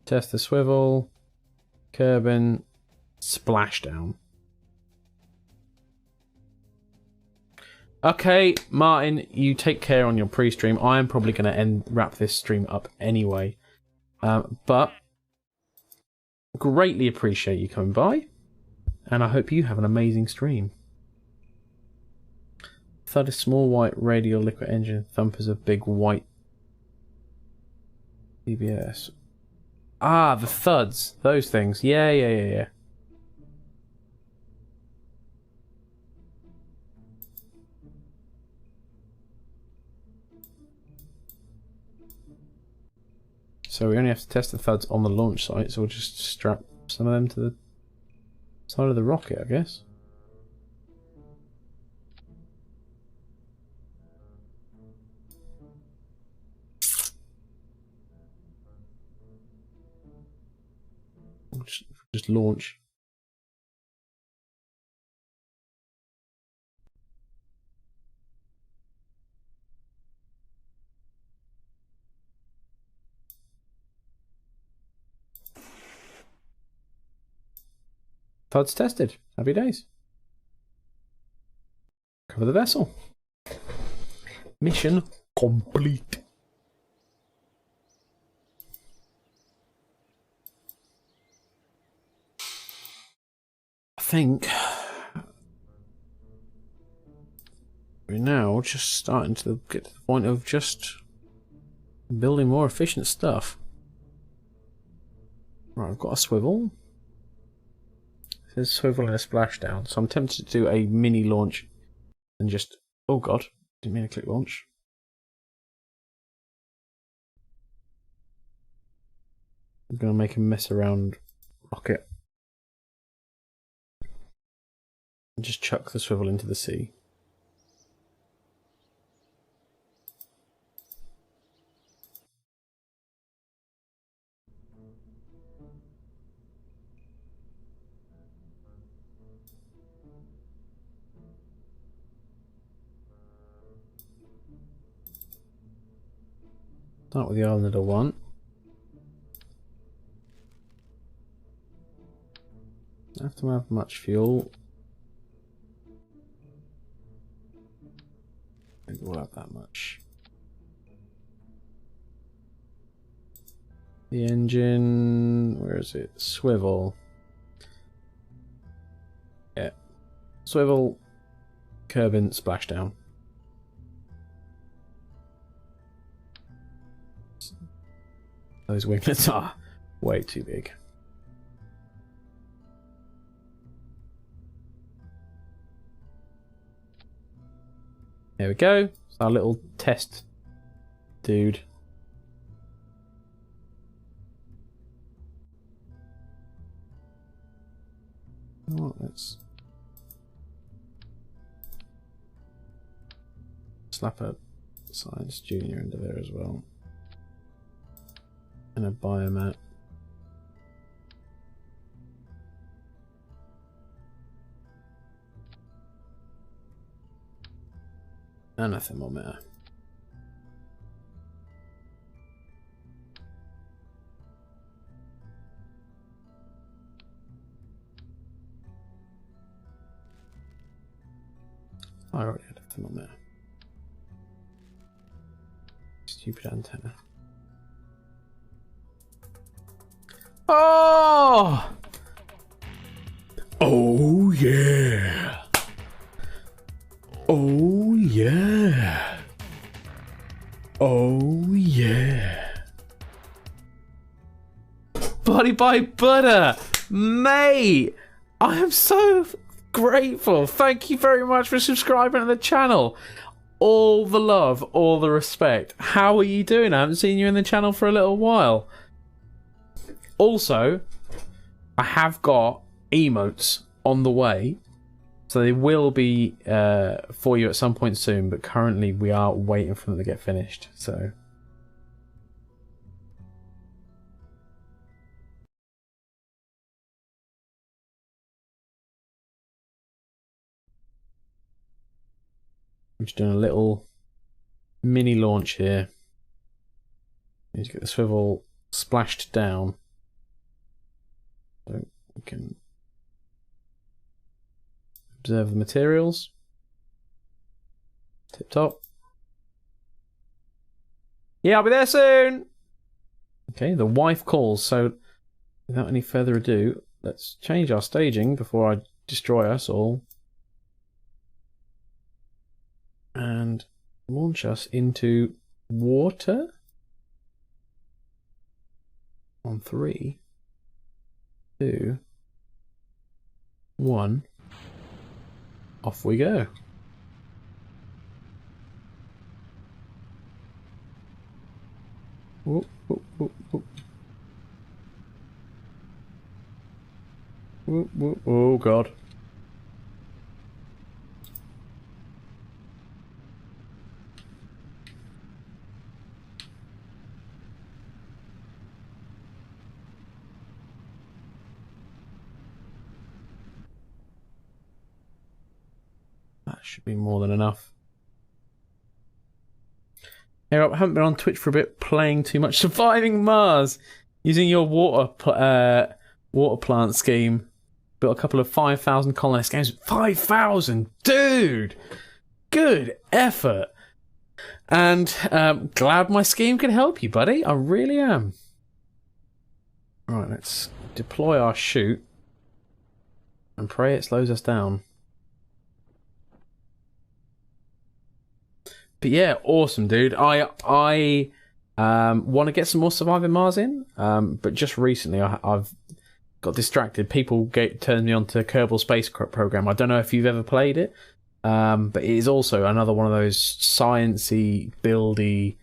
Test the swivel, Kerbal, splashdown. Okay, Martin, you take care on your pre-stream. I am probably going to wrap this stream up anyway. But greatly appreciate you coming by, and I hope you have an amazing stream. Thud is small white radial liquid engine. Thump is a big white CBS. Ah, the thuds. Those things. Yeah. So we only have to test the thuds on the launch site, so we'll just strap some of them to the side of the rocket, I guess. We'll just launch. Thuds tested. Happy days. Cover the vessel. Mission complete. I think we're now just starting to get to the point of just building more efficient stuff. Right, I've got a swivel. There's a swivel and a splashdown, so I'm tempted to do a mini launch and just... Oh god, didn't mean to click launch. I'm going to make a mess around rocket. And just chuck the swivel into the sea. Start with the Island of E01. Don't have to have much fuel. I think we'll have that much. The engine, where is it? Swivel. Yeah. Swivel, Kerbal, splashdown. Those winglets are way too big. There we go. It's our little test dude. Oh, let's slap a Science Junior into there as well. And a biomat. And a thermometer. I already had a thermometer. Stupid antenna. Oh! Oh yeah! Oh yeah! Oh yeah! Body by butter! Mate! I am so grateful. Thank you very much for subscribing to the channel. All the love, all the respect. How are you doing? I haven't seen you in the channel for a little while. Also, I have got emotes on the way, so they will be for you at some point soon, but currently we are waiting for them to get finished, so... I'm just doing a little mini launch here. Need to get the swivel splashed down. So we can observe the materials. Tip top. Yeah, I'll be there soon. Okay, the wife calls. So, without any further ado, let's change our staging before I destroy us all. And launch us into water. On 3, 2, 1. Off we go. Whoop, whoop, whoop, whoop. Whoop, whoop. Oh god. That should be more than enough. Hey Rob, I haven't been on Twitch for a bit playing too much. Surviving Mars! Using your water plant scheme. Built a couple of 5,000 colonist games. 5,000! Dude! Good effort! And glad my scheme can help you, buddy. I really am. Right, let's deploy our chute. And pray it slows us down. But yeah, awesome, dude. I want to get some more Surviving Mars in, but just recently I've got distracted. People turned me on to Kerbal Space Program. I don't know if you've ever played it, but it is also another one of those sciencey, buildy,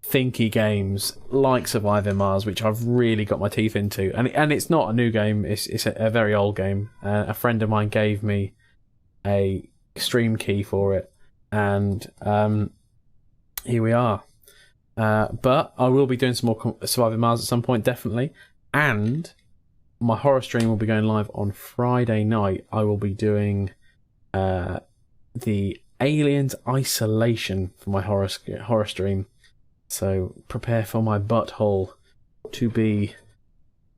thinky games like Surviving Mars, which I've really got my teeth into. And it's not a new game. It's a very old game. A friend of mine gave me a stream key for it. And here we are. But I will be doing some more Surviving Mars at some point, definitely. And my horror stream will be going live on Friday night. I will be doing the Aliens Isolation for my horror stream. So prepare for my butthole to be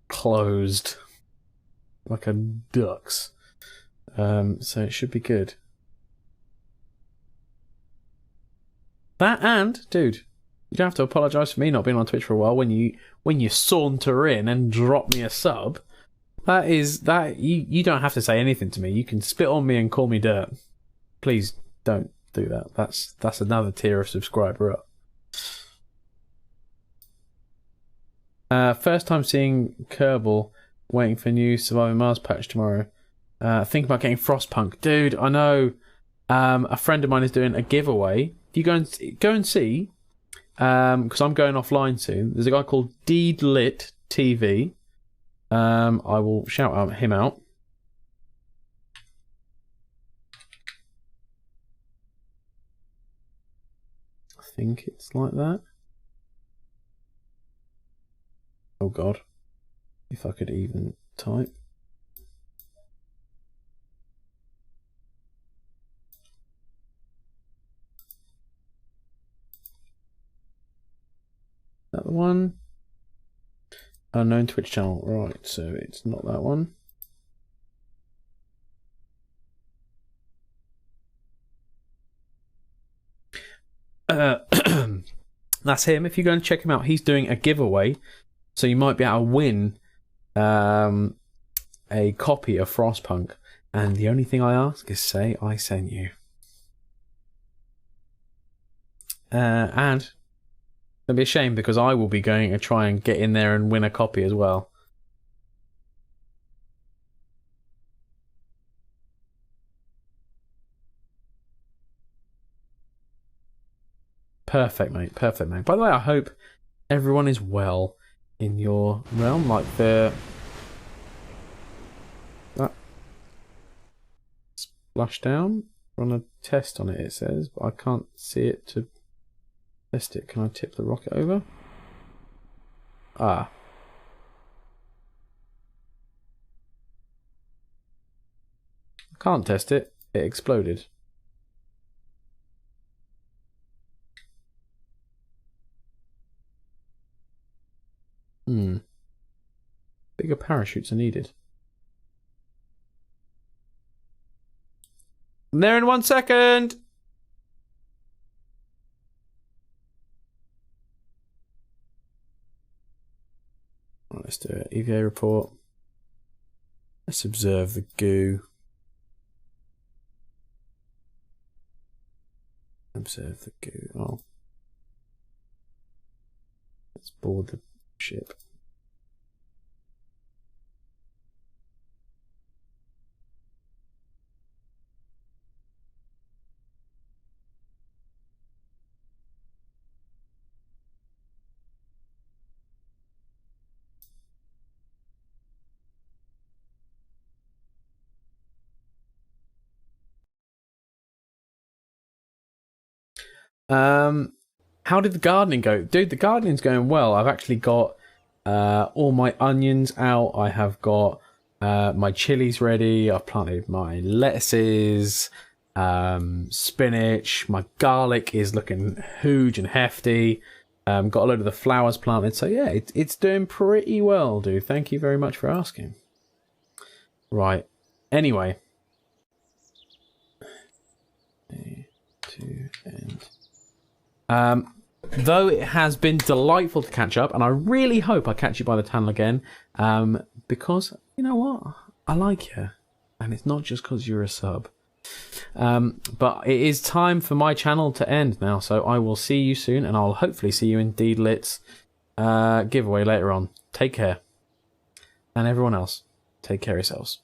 closed like a duck's. So it should be good. That and, dude, you don't have to apologise for me not being on Twitch for a while when you saunter in and drop me a sub. You don't have to say anything to me. You can spit on me and call me dirt. Please don't do that. That's another tier of subscriber up. First time seeing Kerbal, waiting for new Surviving Mars patch tomorrow. Think about getting Frostpunk. Dude, I know a friend of mine is doing a giveaway. You go and see, because I'm going offline soon. There's a guy called Deedlit TV. I will shout him out. I think it's like that. Oh god, if I could even type. That the one? Unknown Twitch channel. Right, so it's not that one. That's him. If you go and check him out, he's doing a giveaway. So you might be able to win a copy of Frostpunk. And the only thing I ask is say I sent you. And it'll be a shame because I will be going to try and get in there and win a copy as well. Perfect, mate. Perfect, mate. By the way, I hope everyone is well in your realm. Like that splash down. Run a test on it, it says, but I can't see it to test it. Can I tip the rocket over? Ah. I can't test it. It exploded. Bigger parachutes are needed. I'm there in 1 second! let's do it. EVA report. Let's observe the goo. Observe the goo. Oh. Let's board the ship. How did the gardening go? Dude, the gardening's going well. I've actually got all my onions out. I have got my chilies ready. I've planted my lettuces, spinach. My garlic is looking huge and hefty. Got a load of the flowers planted. So yeah, it's doing pretty well, dude. Thank you very much for asking. Right. Anyway. To end. Though it has been delightful to catch up, and I really hope I catch you by the tunnel again, because, you know what, I like you, and it's not just because you're a sub. But it is time for my channel to end now, so I will see you soon, and I'll hopefully see you in Deedlit's giveaway later on. Take care. And everyone else, take care of yourselves.